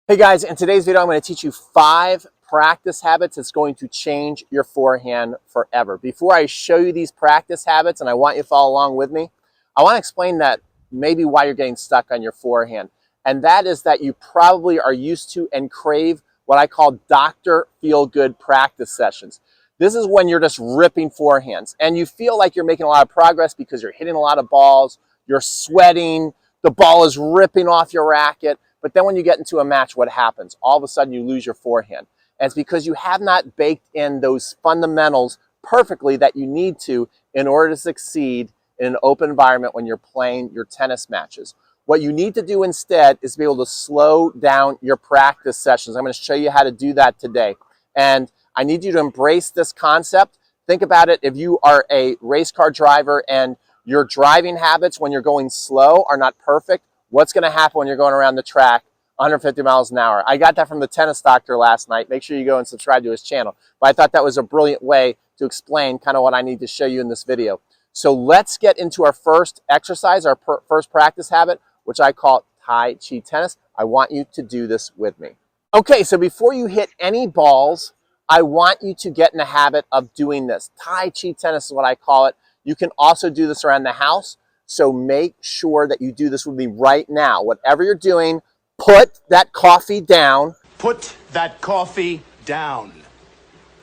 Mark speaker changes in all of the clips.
Speaker 1: Hey guys, in today's video, I'm going to teach you 5 practice habits that's going to change your forehand forever. Before I show you these practice habits, and I want you to follow along with me, I want to explain that maybe why you're getting stuck on your forehand. And that is that you probably are used to and crave what I call doctor feel-good practice sessions. This is when you're just ripping forehands and you feel like you're making a lot of progress because you're hitting a lot of balls, you're sweating, the ball is ripping off your racket. But then when you get into a match, what happens? All of a sudden you lose your forehand. And it's because you have not baked in those fundamentals perfectly that you need to in order to succeed in an open environment when you're playing your tennis matches. What you need to do instead is be able to slow down your practice sessions. I'm going to show you how to do that today. And I need you to embrace this concept. Think about it if you are a race car driver and your driving habits when you're going slow are not perfect. What's going to happen when you're going around the track 150 miles an hour? I got that from the tennis doctor last night. Make sure you go and subscribe to his channel. But I thought that was a brilliant way to explain kind of what I need to show you in this video. So let's get into our first exercise, our first practice habit, which I call Tai Chi tennis. I want you to do this with me. Okay, so before you hit any balls, I want you to get in the habit of doing this. Tai Chi tennis is what I call it. You can also do this around the house. So make sure that you do this with me right now. Whatever you're doing, put that coffee down.
Speaker 2: Put that coffee down.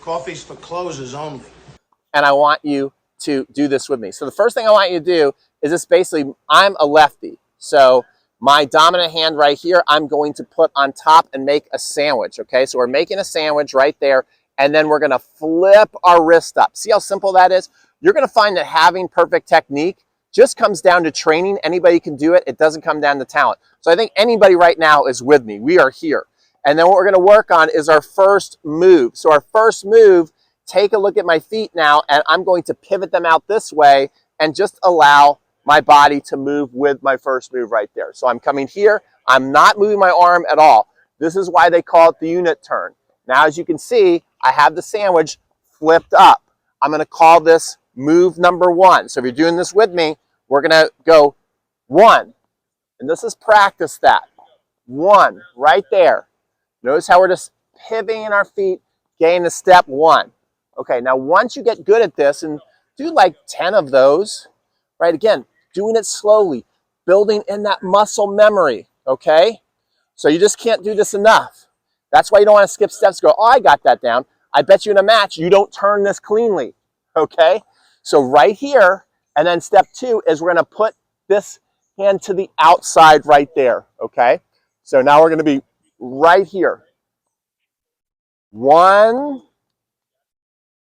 Speaker 2: Coffee's for closers only.
Speaker 1: And I want you to do this with me. So the first thing I want you to do is this basically, I'm a lefty. So my dominant hand right here, I'm going to put on top and make a sandwich, okay? So we're making a sandwich right there, and then we're gonna flip our wrist up. See how simple that is? You're gonna find that having perfect technique just comes down to training. Anybody can do it. It doesn't come down to talent. So I think anybody right now is with me. We are here. And then what we're going to work on is our first move. So our first move, take a look at my feet now, and I'm going to pivot them out this way and just allow my body to move with my first move right there. So I'm coming here. I'm not moving my arm at all. This is why they call it the unit turn. Now, as you can see, I have the sandwich flipped up. I'm going to call this move number 1. So if you're doing this with me, we're going to go 1. And this is practice that. 1, right there. Notice how we're just pivoting our feet, getting to step 1. Okay, now once you get good at this, and do like 10 of those, right? Again, doing it slowly, building in that muscle memory, okay? So you just can't do this enough. That's why you don't want to skip steps and go, oh, I got that down. I bet you in a match, you don't turn this cleanly, okay? So right here, and then step 2 is we're going to put this hand to the outside right there, okay? So now we're going to be right here. 1,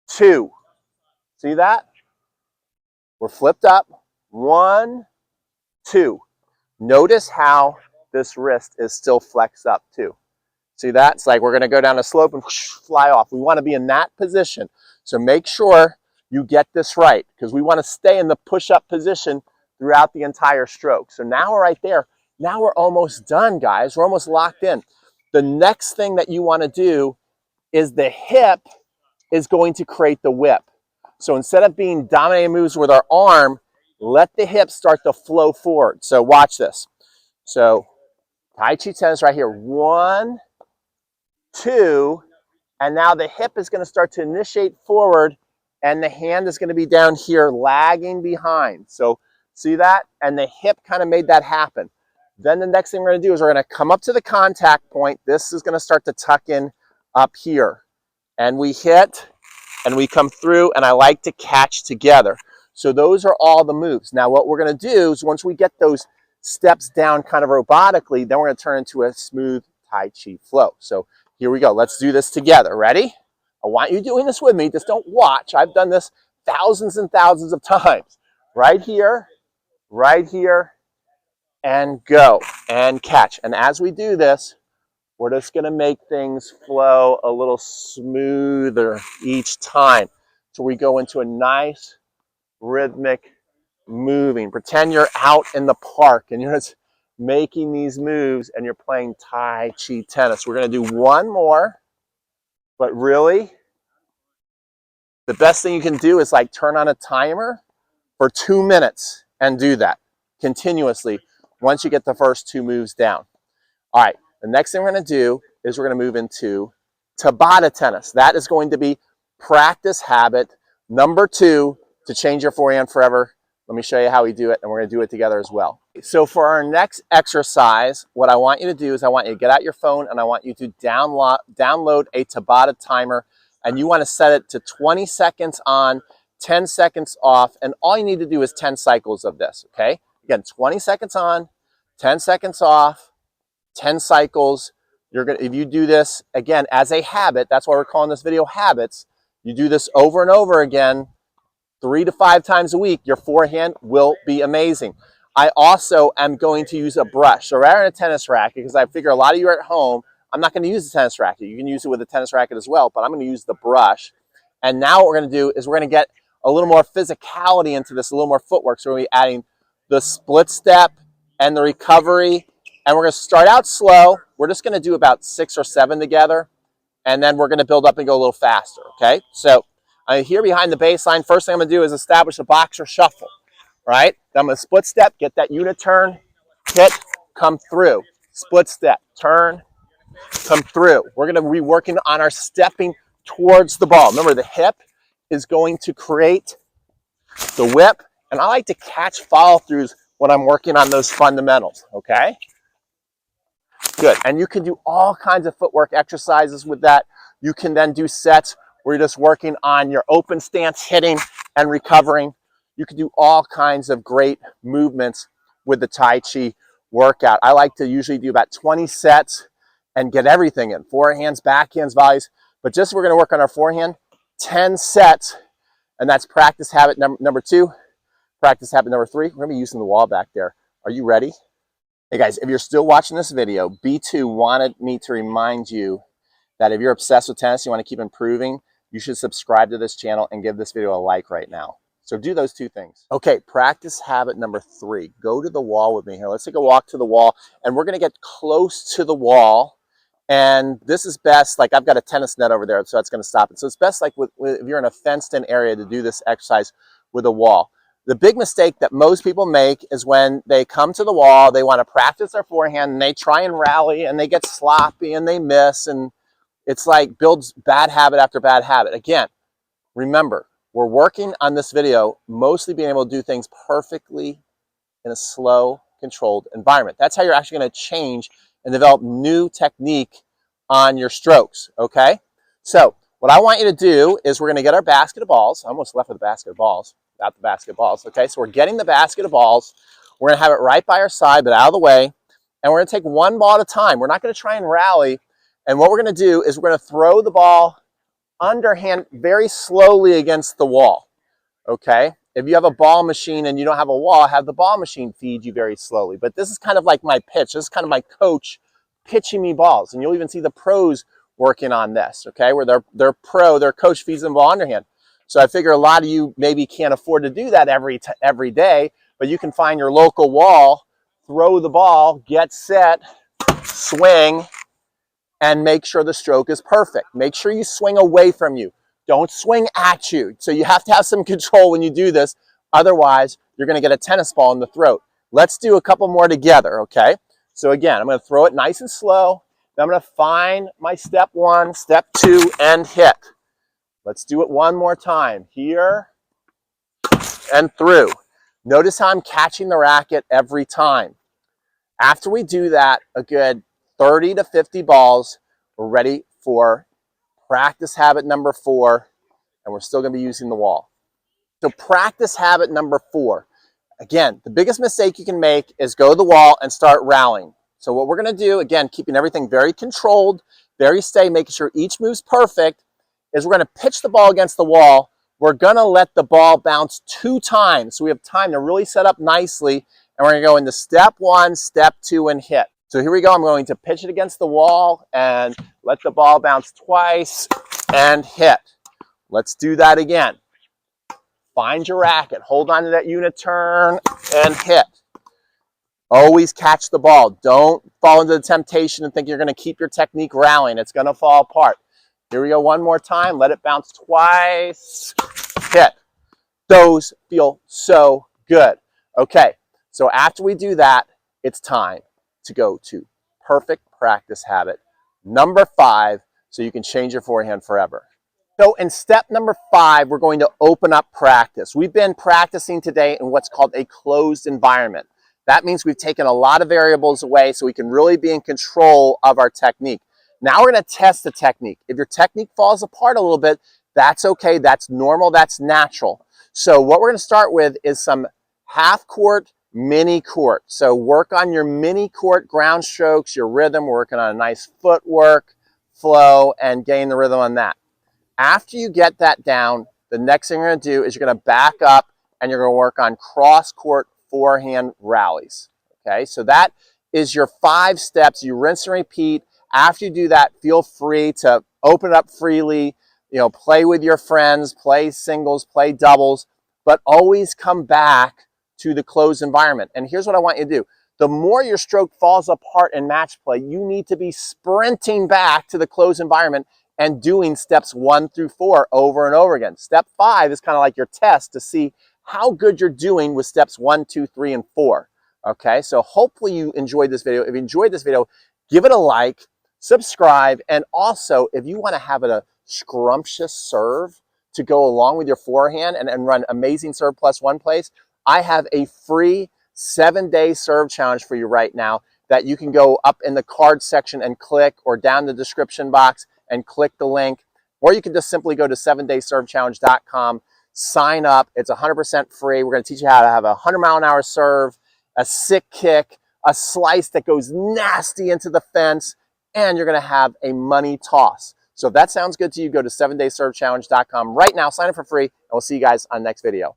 Speaker 1: 2. See that? We're flipped up. 1, 2. Notice how this wrist is still flexed up too. See that? It's like we're going to go down a slope and fly off. We want to be in that position. So make sure you get this right, because we want to stay in the push-up position throughout the entire stroke. So now we're right there. Now we're almost done, guys. We're almost locked in. The next thing that you want to do is the hip is going to create the whip. So instead of being dominating moves with our arm, let the hip start to flow forward. So watch this. So Tai Chi tennis right here. 1, 2, and now the hip is going to start to initiate forward, and the hand is going to be down here lagging behind. So see that? And the hip kind of made that happen. Then the next thing we're going to do is we're going to come up to the contact point. This is going to start to tuck in up here. And we hit, and we come through, and I like to catch together. So those are all the moves. Now what we're going to do is once we get those steps down kind of robotically, then we're going to turn into a smooth Tai Chi flow. So here we go. Let's do this together. Ready? I want you doing this with me. Just don't watch. I've done this thousands and thousands of times. Right here, and go, and catch. And as we do this, we're just going to make things flow a little smoother each time. So we go into a nice, rhythmic moving. Pretend you're out in the park and you're just making these moves and you're playing Tai Chi tennis. We're going to do one more, but really, the best thing you can do is like turn on a timer for 2 minutes and do that continuously once you get the first 2 moves down. All right, The next thing we're going to do is we're going to move into Tabata tennis. That is going to be practice habit number 2 to change your forehand forever. Let me show you how we do it, and we're going to do it together as well. So for our next exercise, what I want you to do is I want you to get out your phone and I want you to download a Tabata timer, and you want to set it to 20 seconds on, 10 seconds off, and all you need to do is 10 cycles of this, okay? Again, 20 seconds on, 10 seconds off, 10 cycles. If you do this, again, as a habit, that's why we're calling this video habits, you do this over and over again, 3 to 5 times a week, your forehand will be amazing. I also am going to use a brush. So rather than a tennis racket, because I figure a lot of you are at home, I'm not going to use a tennis racket. You can use it with a tennis racket as well, but I'm going to use the brush. And now what we're going to do is we're going to get a little more physicality into this, a little more footwork. So we're going to be adding the split step and the recovery. And we're going to start out slow. We're just going to do about 6 or 7 together. And then we're going to build up and go a little faster, okay? So here behind the baseline, first thing I'm going to do is establish a boxer shuffle, right? Then I'm going to split step, get that unit turn, hit, come through. Split step, turn, come through. We're going to be working on our stepping towards the ball. Remember, the hip is going to create the whip, and I like to catch follow-throughs when I'm working on those fundamentals, okay? Good. And you can do all kinds of footwork exercises with that. You can then do sets where you're just working on your open stance, hitting and recovering. You can do all kinds of great movements with the Tai Chi workout. I like to usually do about 20 sets and get everything in. Forehands, backhands, volleys. But just we're going to work on our forehand, 10 sets. And that's practice habit number 2. Practice habit number 3. We're going to be using the wall back there. Are you ready? Hey guys, if you're still watching this video, B2 wanted me to remind you that if you're obsessed with tennis, you want to keep improving, you should subscribe to this channel and give this video a like right now. So do those 2 things. Okay, practice habit number 3. Go to the wall with me here. Let's take a walk to the wall, and we're going to get close to the wall. And this is best, like I've got a tennis net over there, so that's going to stop it. So it's best like if you're in a fenced-in area to do this exercise with a wall. The big mistake that most people make is when they come to the wall, they want to practice their forehand, and they try and rally, and they get sloppy, and they miss, and it's like builds bad habit after bad habit. Again, remember, we're working on this video mostly being able to do things perfectly in a slow, controlled environment. That's how you're actually going to change and develop new technique on your strokes, okay? So what I want you to do is we're going to get our basket of balls. I almost left with a basket of balls. Out the basket of balls, okay? So we're getting the basket of balls. We're going to have it right by our side, but out of the way. And we're going to take one ball at a time. We're not going to try and rally. And what we're going to do is we're going to throw the ball underhand very slowly against the wall, okay? If you have a ball machine and you don't have a wall, have the ball machine feed you very slowly. But this is kind of like my pitch. This is kind of my coach pitching me balls. And you'll even see the pros working on this, okay? Where their coach feeds them ball underhand. So I figure a lot of you maybe can't afford to do that every day, but you can find your local wall, throw the ball, get set, swing, and make sure the stroke is perfect. Make sure you swing away from you. Don't swing at you. So you have to have some control when you do this. Otherwise, you're going to get a tennis ball in the throat. Let's do a couple more together, okay? So again, I'm going to throw it nice and slow. Then I'm going to find my step 1, step 2, and hit. Let's do it one more time. Here and through. Notice how I'm catching the racket every time. After we do that, a good 30 to 50 balls, we're ready for practice habit number 4, and we're still going to be using the wall. So practice habit number 4. Again, the biggest mistake you can make is go to the wall and start rallying. So what we're going to do, again, keeping everything very controlled, very steady, making sure each move's perfect, is we're going to pitch the ball against the wall. We're going to let the ball bounce 2 times. So we have time to really set up nicely. And we're going to go into step 1, step 2, and hit. So here we go. I'm going to pitch it against the wall and let the ball bounce twice and hit. Let's do that again. Find your racket. Hold on to that unit turn and hit. Always catch the ball. Don't fall into the temptation and think you're going to keep your technique rallying. It's going to fall apart. Here we go one more time. Let it bounce twice. Hit. Those feel so good. Okay, so after we do that, it's time to go to perfect practice habit. Number 5, so you can change your forehand forever. So in step number 5, we're going to open up practice. We've been practicing today in what's called a closed environment. That means we've taken a lot of variables away so we can really be in control of our technique. Now we're going to test the technique. If your technique falls apart a little bit, that's okay. That's normal. That's natural. So what we're going to start with is some half court, mini court. So work on your mini court ground strokes, your rhythm. We're working on a nice footwork, flow, and gain the rhythm on that. After you get that down, the next thing you're going to do is you're going to back up and you're going to work on cross-court forehand rallies. Okay, so that is your 5 steps. You rinse and repeat. After you do that, feel free to open it up freely, play with your friends, play singles, play doubles, but always come back to the closed environment. And here's what I want you to do. The more your stroke falls apart in match play, you need to be sprinting back to the closed environment and doing steps 1 through 4 over and over again. Step 5 is kind of like your test to see how good you're doing with steps 1, 2, 3, and 4. Okay, so hopefully you enjoyed this video. If you enjoyed this video, give it a like, subscribe, and also if you want to have a scrumptious serve to go along with your forehand and run amazing serve plus 1 plays, I have a free 7-day serve challenge for you right now that you can go up in the card section and click, or down the description box and click the link, or you can just simply go to 7dayservechallenge.com, sign up. It's 100% free. We're going to teach you how to have a 100-mile-an-hour serve, a sick kick, a slice that goes nasty into the fence, and you're going to have a money toss. So if that sounds good to you, go to 7dayservechallenge.com right now, sign up for free, and we'll see you guys on the next video.